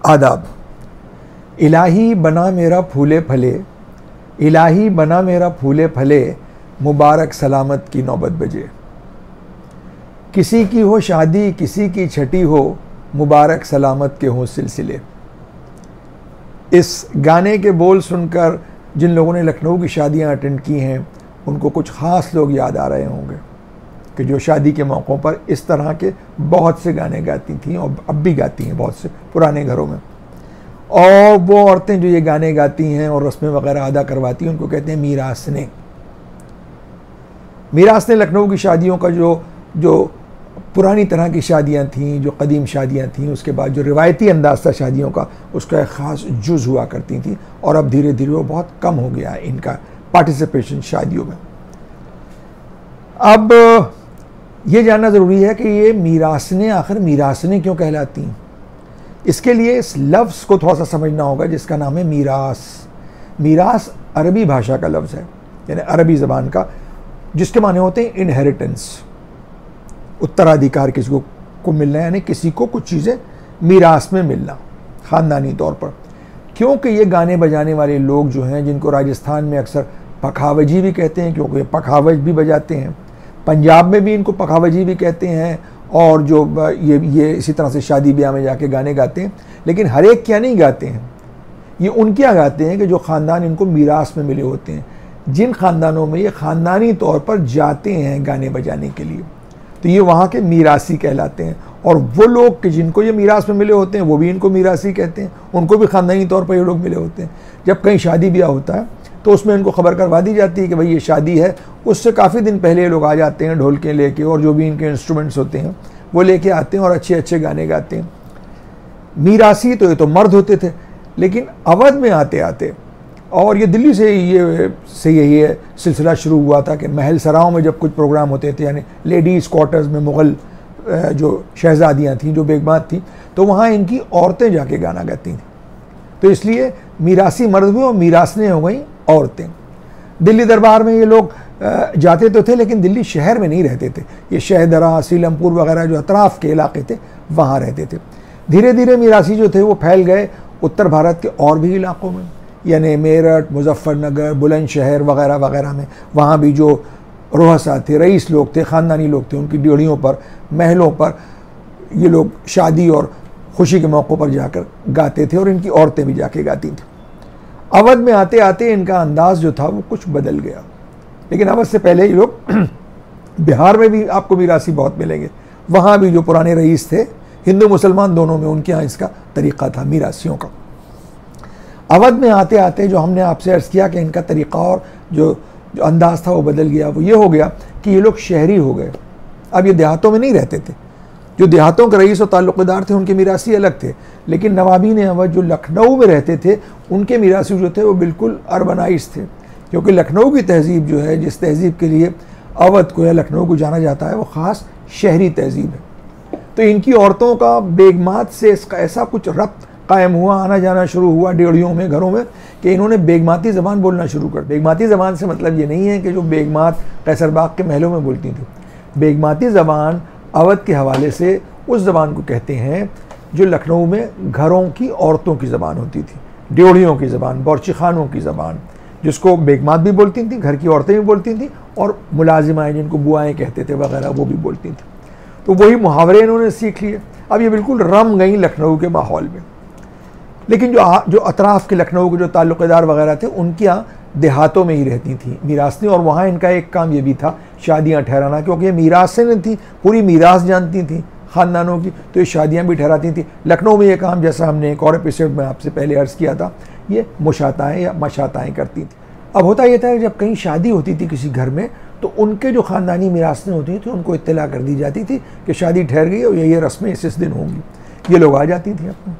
आदाब। इलाही बना मेरा फूले फले, इलाही बना मेरा फूले फले, मुबारक सलामत की नौबत बजे। किसी की हो शादी किसी की छठी हो, मुबारक सलामत के हों सिलसिले। इस गाने के बोल सुनकर जिन लोगों ने लखनऊ की शादियां अटेंड की हैं उनको कुछ ख़ास लोग याद आ रहे होंगे कि जो शादी के मौक़ों पर इस तरह के बहुत से गाने गाती थीं और अब भी गाती हैं बहुत से पुराने घरों में। और वो औरतें जो ये गाने गाती हैं और रस्में वगैरह अदा करवाती हैं उनको कहते हैं मीरासने। मीरासने लखनऊ की शादियों का जो पुरानी तरह की शादियां थीं, जो कदीम शादियां थीं, उसके बाद जो रिवायती अंदाज था शादियों का, उसका एक ख़ास जुज़ हुआ करती थी और अब धीरे धीरे वो बहुत कम हो गया है इनका पार्टिसिपेशन शादियों में। अब ये जानना ज़रूरी है कि ये मीरासने आखिर मीरासने क्यों कहलाती हैं। इसके लिए इस लफ्ज़ को थोड़ा सा समझना होगा जिसका नाम है मीरास। मीरास अरबी भाषा का लफ्ज़ है, यानी अरबी ज़बान का, जिसके माने होते हैं इनहेरिटेंस, उत्तराधिकार किसी को मिलना, यानी किसी को कुछ चीज़ें मीरास में मिलना ख़ानदानी तौर पर। क्योंकि ये गाने बजाने वाले लोग जो हैं, जिनको राजस्थान में अक्सर पखावजी भी कहते हैं क्योंकि पखावज भी बजाते हैं, पंजाब में भी इनको पखावजी भी कहते हैं, और जो ये इसी तरह से शादी ब्याह में जाके गाने गाते हैं। लेकिन हर एक क्या नहीं गाते हैं, ये उन क्या गाते हैं कि जो ख़ानदान इनको मीरास में मिले होते हैं, जिन ख़ानदानों में ये ख़ानदानी तौर पर जाते हैं गाने बजाने के लिए, तो ये वहाँ के मीरासी कहलाते हैं। और वो लोग कि जिनको ये मीरास में मिले होते हैं वो भी इनको मीरासी कहते हैं, उनको भी ख़ानदानी तौर पर ये लोग मिले होते हैं। जब कहीं शादी ब्याह होता है तो उसमें इनको खबर करवा दी जाती है कि भाई ये शादी है। उससे काफ़ी दिन पहले ये लोग आ जाते हैं ढोलके लेके, और जो भी इनके इंस्ट्रूमेंट्स होते हैं वो लेके आते हैं और अच्छे अच्छे गाने गाते हैं। मीरासी तो ये तो मर्द होते थे, लेकिन अवध में आते आते, और ये दिल्ली से ये सिलसिला शुरू हुआ था कि महल सराओं में जब कुछ प्रोग्राम होते थे, यानी लेडीज़ क्वार्टर्स में मुग़ल जो शहज़ादियाँ थीं, जो बेगमात थीं, तो वहाँ इनकी औरतें जाके गाना गाती थीं। तो इसलिए मीरासी मर्द हुए और मीरासने हो गई औरतें। दिल्ली दरबार में ये लोग जाते तो थे, लेकिन दिल्ली शहर में नहीं रहते थे। ये शहदरा, सीलमपुर वगैरह जो अतराफ़ के इलाके थे वहाँ रहते थे। धीरे धीरे मीरासी जो थे वो फैल गए उत्तर भारत के और भी इलाक़ों में, यानी मेरठ, मुजफ्फरनगर, बुलंदशहर वगैरह वगैरह में। वहाँ भी जो रोहसा थे, रईस लोग थे, ख़ानदानी लोग थे, उनकी ड्योढ़ियों पर, महलों पर ये लोग शादी और खुशी के मौक़ों पर जाकर गाते थे, और इनकी औरतें भी जाके गाती थी। अवध में आते आते इनका अंदाज़ जो था वो कुछ बदल गया। लेकिन अवध से पहले ये लोग बिहार में भी आपको मीरासी बहुत मिलेंगे। वहाँ भी जो पुराने रईस थे, हिंदू मुसलमान दोनों में, उनके यहाँ इसका तरीक़ा था मीरासियों का। अवध में आते आते जो हमने आपसे अर्ज़ किया कि इनका तरीक़ा और जो अंदाज़ था वो बदल गया। वो ये हो गया कि ये लोग शहरी हो गए। अब ये देहातों में नहीं रहते थे। जो देहातों के रईस और ताल्लुक़दार थे उनके मीरासी अलग थे, लेकिन नवाबीन अवध जो लखनऊ में रहते थे उनके मीरासी जो थे वो बिल्कुल अर्बनाइज थे। क्योंकि लखनऊ की तहज़ीब जो है, जिस तहज़ीब के लिए अवध को या लखनऊ को जाना जाता है, वो ख़ास शहरी तहज़ीब है। तो इनकी औरतों का बेगमात से इसका ऐसा कुछ रब्त कायम हुआ, आना जाना शुरू हुआ ड्योढ़ियों में, घरों में, कि इन्होंने बेगमाती ज़बान बोलना शुरू कर। बेगमाती ज़बान से मतलब ये नहीं है कि जो बेगमात कैसरबाग के महलों में बोलती थी। बेगमाती ज़बान अवध के हवाले से उस ज़बान को कहते हैं जो लखनऊ में घरों की औरतों की ज़बान होती थी, ड्योढ़ियों की ज़बान, बावर्ची खानों की ज़बान, जिसको बेगमात भी बोलती थी, घर की औरतें भी बोलती थी, और मुलाजिमाएँ जिनको बुआएँ कहते थे वगैरह वो भी बोलती थी। तो वही मुहावरे इन्होंने सीख लिए। अब ये बिल्कुल रम गई लखनऊ के माहौल में। लेकिन जो अतराफ़ के लखनऊ के जो ताल्लुक़दार वगैरह थे उनके यहाँ देहातों में ही रहती थी मीरासने, और वहाँ इनका एक काम ये भी था शादियाँ ठहराना, क्योंकि ये मीरासने थी, पूरी मीरास जानती थी ख़ानदानों की, तो ये शादियाँ भी ठहराती थी। लखनऊ में ये काम, जैसा हमने एक और एपिसोड में आपसे पहले अर्ज़ किया था, ये मुशाताएँ या मशाताएँ करती थी। अब होता ये था कि जब कहीं शादी होती थी किसी घर में, तो उनके जो ख़ानदानी मीरासने होती थी उनको इत्तला कर दी जाती थी कि शादी ठहर गई और ये रस्में इस दिन होंगी। ये लोग आ जाती थी अपने।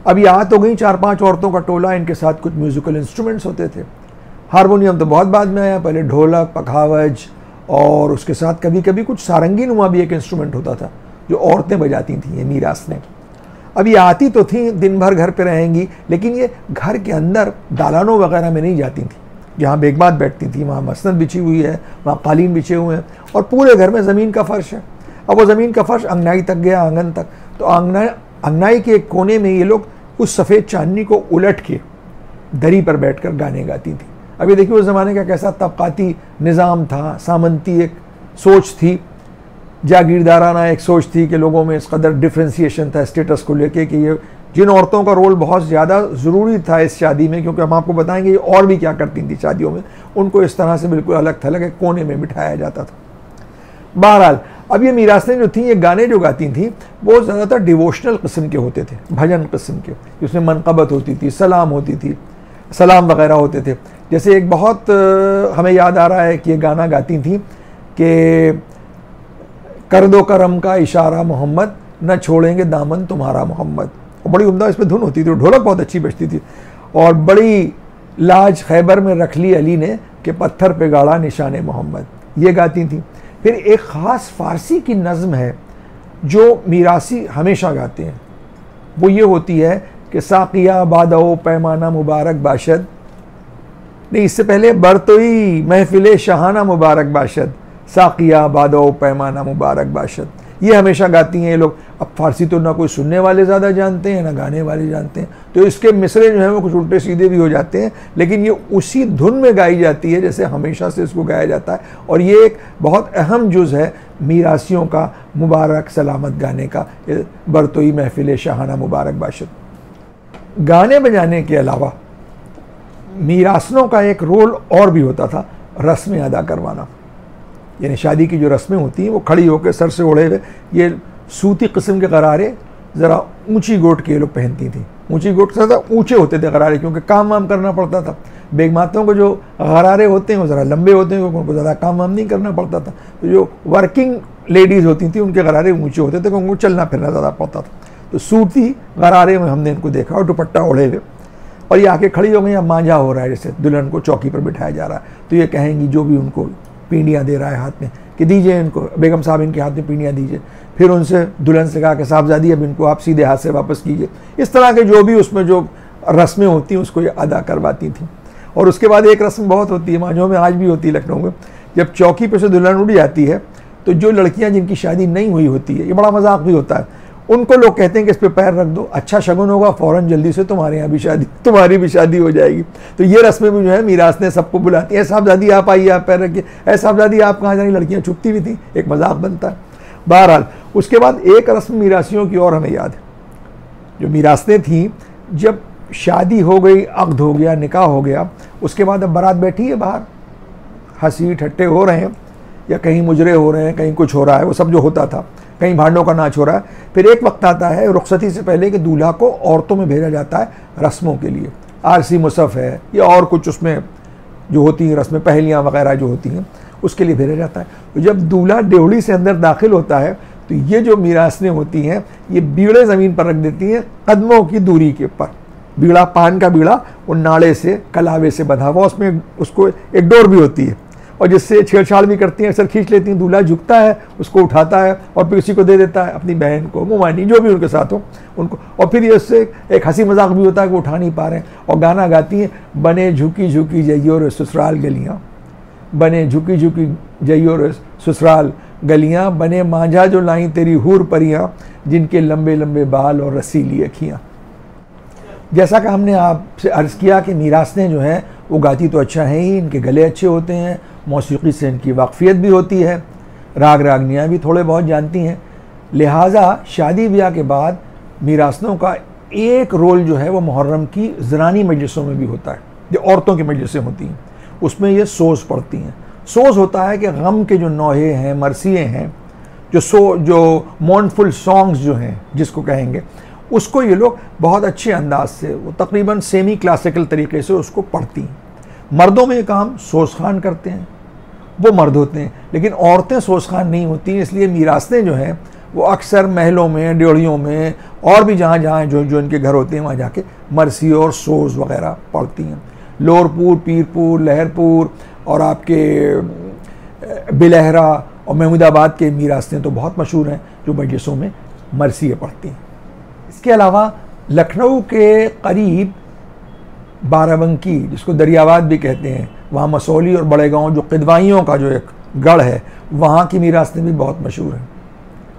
अब ये आ तो गई 4-5 औरतों का टोला, इनके साथ कुछ म्यूज़िकल इंस्ट्रूमेंट्स होते थे। हारमोनियम तो बहुत बाद में आया, पहले ढोलक, पखावज, और उसके साथ कभी कभी कुछ सारंगी नुमा भी एक इंस्ट्रूमेंट होता था जो औरतें बजाती थीं, ये मीरासने। अब ये आती तो थी, दिन भर घर पे रहेंगी, लेकिन ये घर के अंदर दालानों वगैरह में नहीं जाती थी। जहाँ बेगमात बैठती थी वहाँ मसनद बिछी हुई है, वहाँ कालीन बिछे हुए हैं, और पूरे घर में ज़मीन का फ़र्श है। अब वो ज़मीन का फ़र्श अंगनाई तक गया, आंगन तक, तो अंगनाई के एक कोने में ये लोग उस सफ़ेद चांदनी को उलट के दरी पर बैठकर गाने गाती थी। अभी देखिए उस ज़माने का कैसा तबकाती निज़ाम था, सामंती एक सोच थी, जागीरदाराना एक सोच थी कि लोगों में इस कदर डिफ्रेंसिएशन था स्टेटस को लेके कि ये जिन औरतों का रोल बहुत ज़्यादा ज़रूरी था इस शादी में, क्योंकि हम आपको बताएंगे ये और भी क्या करती थी शादियों में, उनको इस तरह से बिल्कुल अलग थलग एक कोने में बिठाया जाता था। बहरहाल अब ये मीरासनें जो थी, ये गाने जो गाती थी वो ज़्यादातर डिवोशनल किस्म के होते थे, भजन किस्म के, जिसमें मनक़बत होती थी, सलाम होती थी, सलाम वगैरह होते थे। जैसे एक बहुत हमें याद आ रहा है कि ये गाना गाती थी कि कर दो करम का इशारा मोहम्मद, न छोड़ेंगे दामन तुम्हारा मोहम्मद। और बड़ी उम्दा इसमें धुन होती थी, ढोलक बहुत अच्छी बजती थी। और बड़ी लाज खैबर में रख ली अली ने कि पत्थर पे गाड़ा निशान मोहम्मद, ये गाती थी। फिर एक ख़ास फ़ारसी की नज़्म है जो मीरासी हमेशा गाते हैं, वो ये होती है कि साक़िया बादओ पैमाना मुबारक बाशद, नहीं इससे पहले बरतोई महफिल शहाना मुबारक बाशद, साक़िया बादओ पैमाना मुबारक बाशद, ये हमेशा गाती हैं ये लोग। अब फ़ारसी तो ना कोई सुनने वाले ज़्यादा जानते हैं ना गाने वाले जानते हैं, तो इसके मिसरे जो हैं वो कुछ उल्टे सीधे भी हो जाते हैं, लेकिन ये उसी धुन में गाई जाती है जैसे हमेशा से इसको गाया जाता है। और ये एक बहुत अहम जुज़ है मीरासियों का मुबारक सलामत गाने का, बरतोई महफिल शहाना मुबारक बाशद। गाने बजाने के अलावा मीरासनों का एक रोल और भी होता था, रस्में अदा करवाना। यानी शादी की जो रस्में होती हैं वो खड़ी होकर सर से ओढ़े हुए, ये सूती किस्म के गरारे ज़रा ऊंची गोट के लोग पहनती थी। ऊंची गोट से ज़्यादा ऊंचे होते थे गरारे, क्योंकि काम वाम करना पड़ता था। बेगमातों को जो गरारे होते हैं वो ज़रा लंबे होते हैं, क्योंकि उनको ज़्यादा काम वाम नहीं करना पड़ता था। तो जो वर्किंग लेडीज़ होती थी उनके गरारे ऊँचे होते थे, क्योंकि उनको चलना फिरना ज़्यादा पड़ता था। तो सूती गरारे में हमने इनको देखा और दुपट्टा ओढ़े हुए, और ये आके खड़ी हो गई, अब मांझा हो रहा है, जैसे दुल्हन को चौकी पर बिठाया जा रहा है। तो ये कहेंगी जो भी उनको पींडियाँ दे रहा है हाथ में कि दीजिए इनको, बेगम साहब इनके हाथ में पींडियाँ दीजिए। फिर उनसे दुल्हन से कहा कि साहबजादी अब इनको आप सीधे हाथ से वापस कीजिए। इस तरह के जो भी उसमें जो रस्में होती हैं उसको ये अदा करवाती थी। और उसके बाद एक रस्म बहुत होती है, मांझों में आज भी होती है लखनऊ में, जब चौकी पर से दुल्हन उड़ जाती है तो जो लड़कियाँ जिनकी शादी नहीं हुई होती है, ये बड़ा मजाक भी होता है, उनको लोग कहते हैं कि इस पे पैर रख दो, अच्छा शगुन होगा, फ़ौरन जल्दी से तुम्हारे यहाँ भी शादी, तुम्हारी भी शादी हो जाएगी। तो ये रस्में भी जो है मीरास ने सबको बुलाती है, साहबजादी आप आइए, आप पैर रखिए, ऐ साहबजादी आप कहाँ जानी, लड़कियाँ छुपती भी थी, एक मजाक बनता है। बहरहाल उसके बाद एक रस्म मीरासियों की और हमें याद है, जो मीरासनें थीं, जब शादी हो गई, अक़्द हो गया, निकाह हो गया, उसके बाद अब बारात बैठी है बाहर, हंसी ठट्टे हो रहे हैं या कहीं मुजरे हो रहे हैं, कहीं कुछ हो रहा है, वो सब जो होता था, कहीं भांडों का नाच हो रहा है। फिर एक वक्त आता है रुखसती से पहले कि दूल्हा को औरतों में भेजा जाता है रस्मों के लिए, आरसी मुसफ़ है या और कुछ उसमें जो होती हैं रस्में, पहलियाँ वगैरह जो होती हैं, उसके लिए भेजा जाता है। तो जब दूल्हा ड्योढ़ी से अंदर दाखिल होता है तो ये जो मीरासनें होती हैं ये बीड़े ज़मीन पर रख देती हैं कदमों की दूरी के ऊपर। बीड़ा, पान का बीड़ा, वो नाड़े से कलावे से बंधा हुआ, उसमें उसको एक डोर भी होती है, और जिससे छेड़छाड़ भी करती हैं, अक्सर खींच लेती हैं। दूल्हा झुकता है, उसको उठाता है और फिर किसी को दे देता है, अपनी बहन को, मुमानी, जो भी उनके साथ हो उनको। और फिर ये उससे एक हंसी मजाक भी होता है कि वो उठा नहीं पा रहे हैं, और गाना गाती हैं, बने झुकी झुकी जइयो रे ससुराल गलियाँ, बने झुकी झुकी जइयो रे ससुराल गलियाँ, बने मांझा जो लाई तेरी हूर परियाँ, जिनके लंबे लंबे बाल और रसीली अखियाँ। जैसा कि हमने आपसे अर्ज़ किया कि मीरासनें जो हैं वो गाती तो अच्छा है ही, इनके गले अच्छे होते हैं, मौसीकी से इनकी वाक़फ़ियत भी होती है, राग रागनियाँ भी थोड़े बहुत जानती हैं। लिहाजा शादी ब्याह के बाद मीरासनों का एक रोल जो है वो मुहर्रम की ज़रानी मजलिसों में भी होता है, जो औरतों की मजलिसें होती हैं, उसमें ये सोज़ पढ़ती हैं। सोज़ होता है कि गम के जो नौहे हैं, मरसिए हैं, जो मॉर्नफुल सॉन्ग्स जो हैं जिसको कहेंगे, उसको ये लोग बहुत अच्छे अंदाज से, वो तकरीबन सेमी क्लासिकल तरीके से उसको पढ़ती हैं। मर्दों में ये काम सोज़ खान करते हैं, वो मर्द होते हैं, लेकिन औरतें सोज़ खान नहीं होती हैं। इसलिए मीरासनें जो हैं वो अक्सर महलों में, ड्योढ़ियों में और भी जहाँ जहाँ जो इनके घर होते हैं वहाँ जाके मरसी और सोज़ वगैरह पढ़ती हैं। लोरपुर, पीरपुर, लहरपुर और आपके बिलहरा और महमूदाबाद के मीरासनें तो बहुत मशहूर हैं जो मजलिसों में मरसिए पढ़ती हैं। इसके अलावा लखनऊ के करीब बाराबंकी, जिसको दरियाबाद भी कहते हैं, वहाँ मसौली और बड़े गांव जो किदवाइयों का जो एक गढ़ है, वहाँ की मीरासनें भी बहुत मशहूर हैं।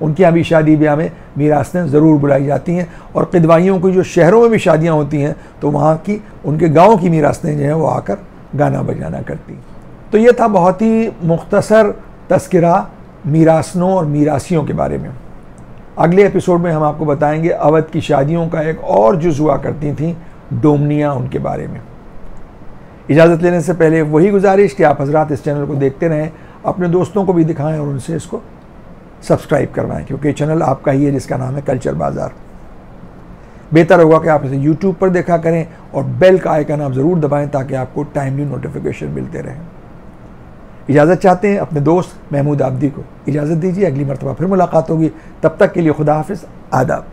उनके यहाँ भी शादी ब्याह में मीरासनें ज़रूर बुलाई जाती हैं। और किदवाइयों की जो शहरों में भी शादियाँ होती हैं तो वहाँ की उनके गाँव की मीरासनें जो हैं वो आकर गाना बजाना करती हैं। तो ये था बहुत ही मुख्तसर तस्करा मीरासनों और मीरासियों के बारे में। अगले एपिसोड में हम आपको बताएंगे अवध की शादियों का एक और जुज़ हुआ करती थी, डोमनियाँ, उनके बारे में। इजाज़त लेने से पहले वही गुजारिश कि आप हजरात इस चैनल को देखते रहें, अपने दोस्तों को भी दिखाएं और उनसे इसको सब्सक्राइब करवाएं, क्योंकि ये चैनल आपका ही है जिसका नाम है कल्चर बाज़ार। बेहतर होगा कि आप इसे यूट्यूब पर देखा करें और बेल का आइकन आप ज़रूर दबाएं ताकि आपको टाइमली नोटिफिकेशन मिलते रहें। इजाज़त चाहते हैं अपने दोस्त महमूद आबदी को इजाज़त दीजिए। अगली मरतबा फिर मुलाकात होगी, तब तक के लिए खुदा हाफिज़, आदाब।